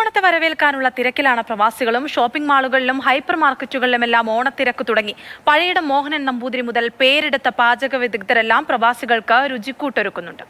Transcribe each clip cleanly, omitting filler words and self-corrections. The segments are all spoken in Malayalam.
തിരുവോണത്തെ വരവേൽക്കാനുള്ള തിരക്കിലാണ് പ്രവാസികളും. ഷോപ്പിംഗ് മാളുകളിലും ഹൈപ്പർ മാർക്കറ്റുകളിലുമെല്ലാം ഓണത്തിരക്ക് തുടങ്ങി. പഴയിടം മോഹനൻ നമ്പൂതിരി മുതൽ പേരെടുത്ത പാചക വിദഗ്ധരെല്ലാം പ്രവാസികൾക്ക് രുചിക്കൂട്ടൊരുക്കുന്നുണ്ട്.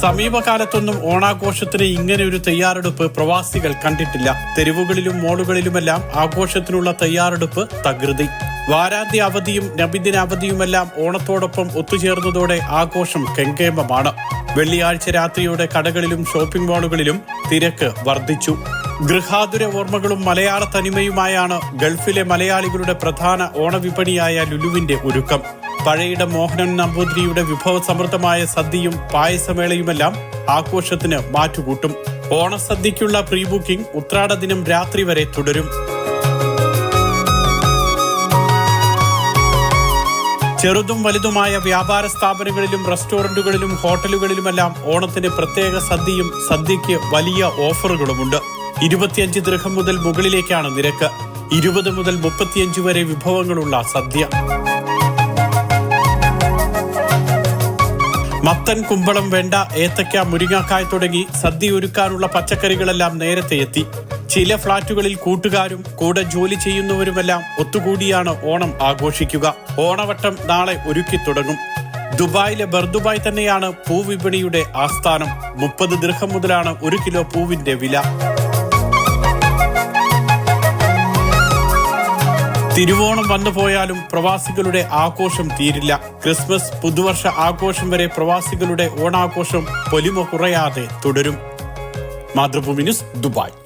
സമീപകാലത്തൊന്നും ഓണാഘോഷത്തിന് ഇങ്ങനെ ഒരു തയ്യാറെടുപ്പ് പ്രവാസികൾ കണ്ടിട്ടില്ല. തെരുവുകളിലും മോളുകളിലുമെല്ലാം ആഘോഷത്തിനുള്ള തയ്യാറെടുപ്പ് തകൃതി. വാരാന്ത്യ അവധിയും നബിദിന അവധിയുമെല്ലാം ഓണത്തോടൊപ്പം ഒത്തുചേർന്നതോടെ ആഘോഷം കെങ്കേമമാണ്. വെള്ളിയാഴ്ച രാത്രിയോടെ കടകളിലും ഷോപ്പിംഗ് മാളുകളിലും തിരക്ക് വർദ്ധിച്ചു. ഗൃഹാതുര ഓർമ്മകളും മലയാള തനിമയുമായാണ് ഗൾഫിലെ മലയാളികളുടെ പ്രധാന ഓണവിപണിയായ ലുലുവിന്റെ ഒരുക്കം. പഴയിടം മോഹനൻ നമ്പൂതിരിയുടെ വിഭവസമൃദ്ധമായ സദ്യയും പായസമേളയുമെല്ലാം ആഘോഷത്തിന് മാറ്റുകൂട്ടും. ഓണസദ്യയ്ക്കുള്ള പ്രീ ബുക്കിംഗ് ഉത്രാട ദിനം രാത്രി വരെ തുടരും. ചെറുതും വലുതുമായ വ്യാപാര സ്ഥാപനങ്ങളിലും റെസ്റ്റോറന്റുകളിലും ഹോട്ടലുകളിലുമെല്ലാം ഓണത്തിന് പ്രത്യേക സദ്യയും സദ്യയ്ക്ക് വലിയ ഓഫറുകളുമുണ്ട്. 25 ദിർഹം മുതൽ മുകളിലേക്കാണ് നിരക്ക്. 20 മുതൽ 35 വരെ വിഭവങ്ങളുള്ള സദ്യ. മത്തൻ, കുമ്പളം, വെണ്ട, ഏത്തയ്ക്ക, മുരിങ്ങാക്കായ തുടങ്ങി സദ്യ ഒരുക്കാനുള്ള പച്ചക്കറികളെല്ലാം നേരത്തെ എത്തി. ചില ഫ്ളാറ്റുകളിൽ കൂട്ടുകാരും കൂടെ ജോലി ചെയ്യുന്നവരുമെല്ലാം ഒത്തുകൂടിയാണ് ഓണം ആഘോഷിക്കുക. ഓണവട്ടം നാളെ ഒരുക്കി തുടങ്ങും. ദുബായിലെ ബർദുബായ് തന്നെയാണ് പൂവിപണിയുടെ ആസ്ഥാനം. 30 ദിർഹം മുതലാണ് 1 കിലോ പൂവിന്റെ വില. തിരുവോണം വന്നുപോയാലും പ്രവാസികളുടെ ആഘോഷം തീരില്ല. ക്രിസ്മസ്, പുതുവർഷ ആഘോഷം വരെ പ്രവാസികളുടെ ഓണാഘോഷം പൊലിമ കുറയാതെ തുടരും. Mathrubhumi news, Dubai.